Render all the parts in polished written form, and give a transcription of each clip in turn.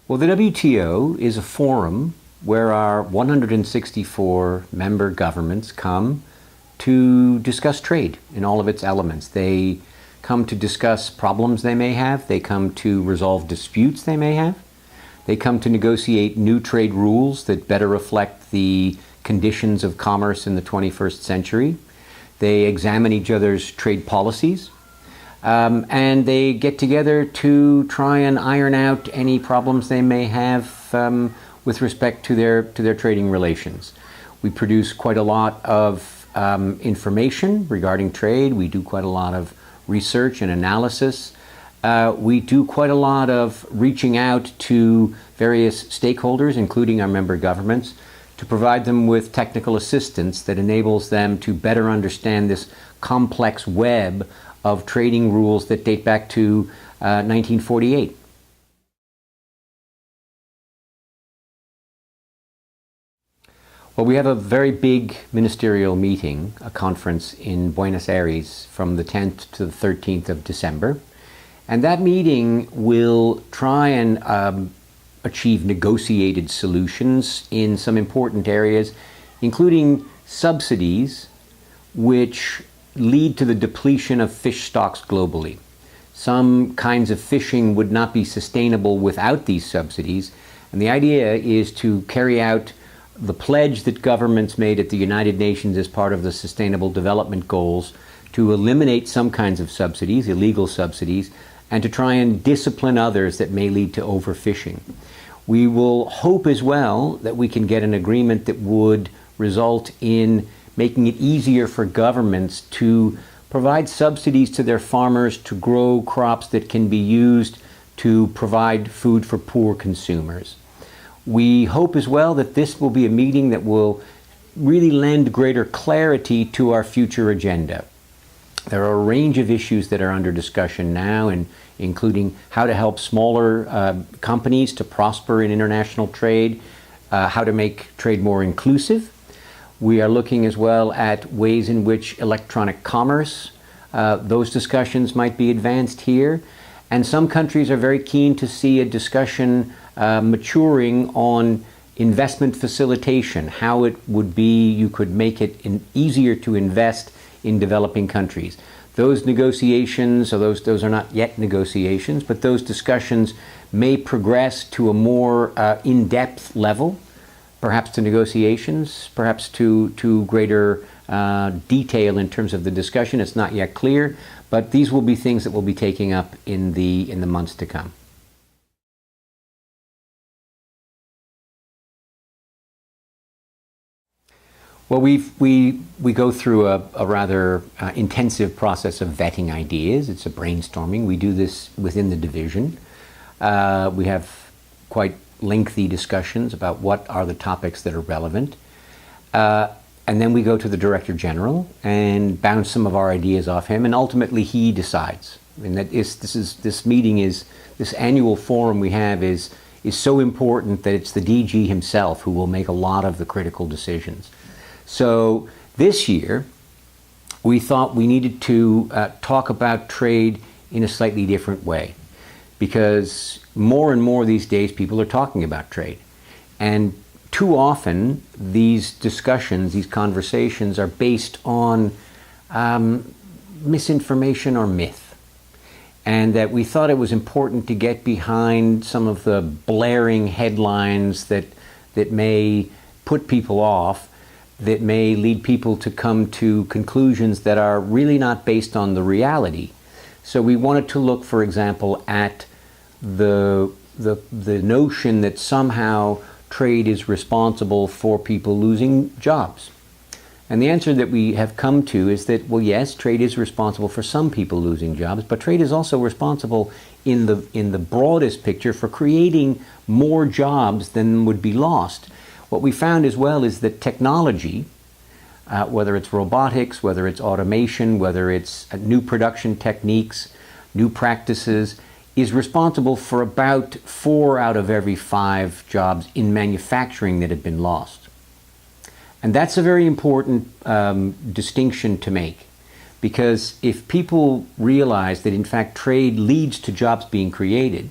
Well, the WTO is a forum where our 164 member governments come to discuss trade in all of its elements. They come to discuss problems they may have. They come to resolve disputes they may have. They come to negotiate new trade rules that better reflect the conditions of commerce in the 21st century. They examine each other's trade policies. And they get together to try and iron out any problems they may have with respect to their trading relations. We produce quite a lot of information regarding trade. We do quite a lot of research and analysis. We do quite a lot of reaching out to various stakeholders, including our member governments, to provide them with technical assistance that enables them to better understand this complex web of trading rules that date back to 1948. Well, we have a very big ministerial meeting, a conference in Buenos Aires from the 10th to the 13th of December. And that meeting will try and achieve negotiated solutions in some important areas, including subsidies, which lead to the depletion of fish stocks globally. Some kinds of fishing would not be sustainable without these subsidies, and the idea is to carry out the pledge that governments made at the United Nations as part of the Sustainable Development Goals to eliminate some kinds of subsidies, illegal subsidies, and to try and discipline others that may lead to overfishing. We will hope as well that we can get an agreement that would result in making it easier for governments to provide subsidies to their farmers to grow crops that can be used to provide food for poor consumers. We hope as well that this will be a meeting that will really lend greater clarity to our future agenda. There are a range of issues that are under discussion now, including how to help smaller companies to prosper in international trade, how to make trade more inclusive. We are looking as well at ways in which electronic commerce, those discussions might be advanced here. And some countries are very keen to see a discussion maturing on investment facilitation, how it would be you could make it easier to invest in developing countries. Those negotiations, or those are not yet negotiations, but those discussions may progress to a more in-depth level, perhaps to negotiations, perhaps to greater detail in terms of the discussion. It's not yet clear, but these will be things that we'll be taking up in the months to come. Well, we go through a rather intensive process of vetting ideas. It's a brainstorming. We do this within the division. We have quite lengthy discussions about what are the topics that are relevant. And then we go to the Director General and bounce some of our ideas off him, and ultimately he decides. I mean, this annual forum we have is so important that it's the DG himself who will make a lot of the critical decisions. So this year, we thought we needed to talk about trade in a slightly different way, because more and more these days people are talking about trade. And too often these discussions, these conversations are based on misinformation or myth. And that we thought it was important to get behind some of the blaring headlines that may put people off, that may lead people to come to conclusions that are really not based on the reality. So we wanted to look, for example, at the notion that somehow trade is responsible for people losing jobs. And the answer that we have come to is that, well, yes, trade is responsible for some people losing jobs, but trade is also responsible in the broadest picture for creating more jobs than would be lost. What we found as well is that technology, whether it's robotics, whether it's automation, whether it's new production techniques, new practices, is responsible for about 4 out of every 5 jobs in manufacturing that have been lost. And that's a very important distinction to make, because if people realize that in fact trade leads to jobs being created,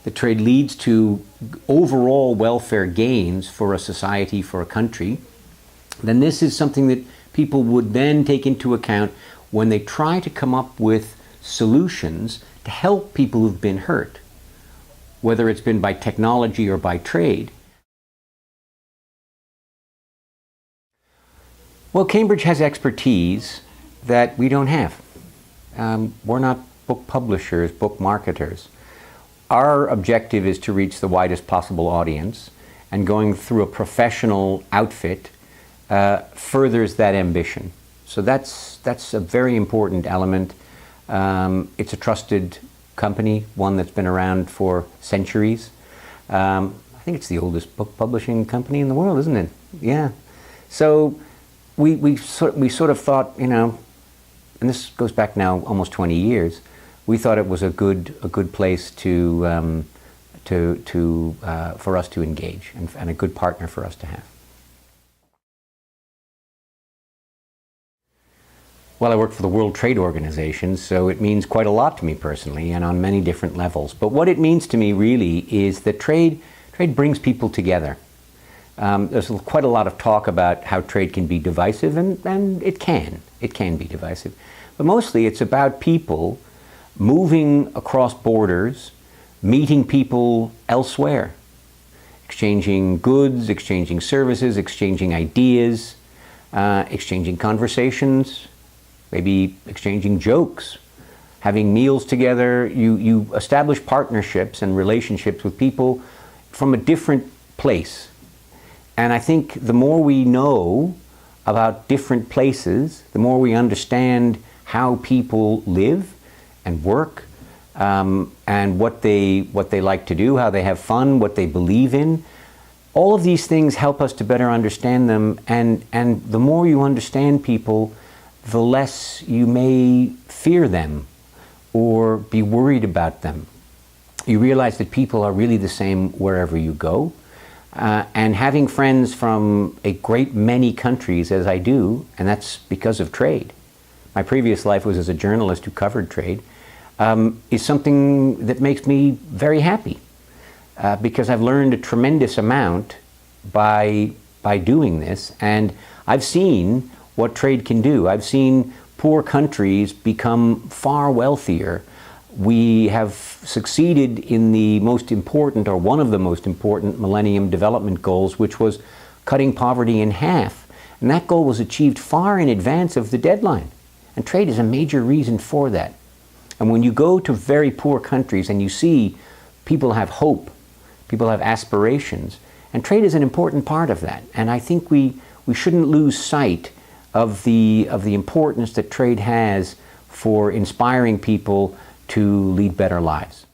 that trade leads to overall welfare gains for a society, for a country, then this is something that people would then take into account when they try to come up with solutions to help people who've been hurt, whether it's been by technology or by trade. Well, Cambridge has expertise that we don't have. We're not book publishers, book marketers. Our objective is to reach the widest possible audience, and going through a professional outfit furthers that ambition. So that's a very important element. It's a trusted company, one that's been around for centuries. I think it's the oldest book publishing company in the world, isn't it? Yeah. So we sort of thought, you know, and this goes back now almost 20 years. We thought it was a good place for us to engage, and a good partner for us to have. Well, I work for the World Trade Organization, so it means quite a lot to me personally, and on many different levels. But what it means to me really is that trade brings people together. There's quite a lot of talk about how trade can be divisive, and it can be divisive. But mostly it's about people moving across borders, meeting people elsewhere, exchanging goods, exchanging services, exchanging ideas, exchanging conversations, maybe exchanging jokes, having meals together. You establish partnerships and relationships with people from a different place. And I think the more we know about different places, the more we understand how people live and work, and what they like to do, how they have fun, what they believe in. All of these things help us to better understand them, and the more you understand people, the less you may fear them or be worried about them. You realize that people are really the same wherever you go. And having friends from a great many countries, as I do, and that's because of trade. My previous life was as a journalist who covered trade, is something that makes me very happy, because I've learned a tremendous amount by doing this, and I've seen what trade can do. I've seen poor countries become far wealthier. We have succeeded in the most important, or one of the most important, Millennium Development Goals, which was cutting poverty in half. And that goal was achieved far in advance of the deadline. And trade is a major reason for that. And when you go to very poor countries and you see people have hope, people have aspirations, and trade is an important part of that. And I think we shouldn't lose sight of the importance that trade has for inspiring people to lead better lives.